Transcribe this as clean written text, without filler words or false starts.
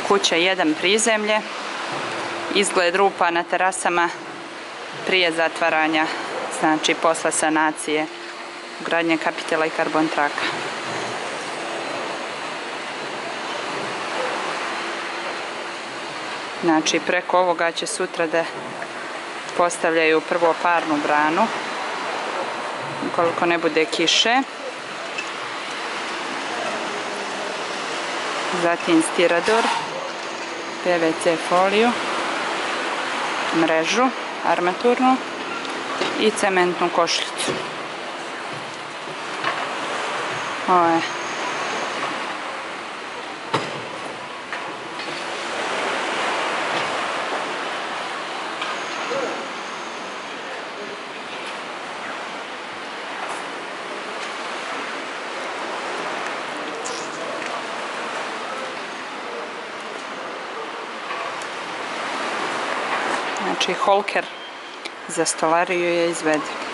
Kuća 1 prizemlje. Izgled rupa na terasama prije zatvaranja, znači posle sanacije, ugradnje kapitela i karbon traka. Znači preko ovoga će sutra da postavljaju prvo parnu branu, ukoliko ne bude kiše. Zatim stirador, PVC foliju, mrežu armaturnu i cementnu košljicu. Ovo je znači holker za stolariju je izveden.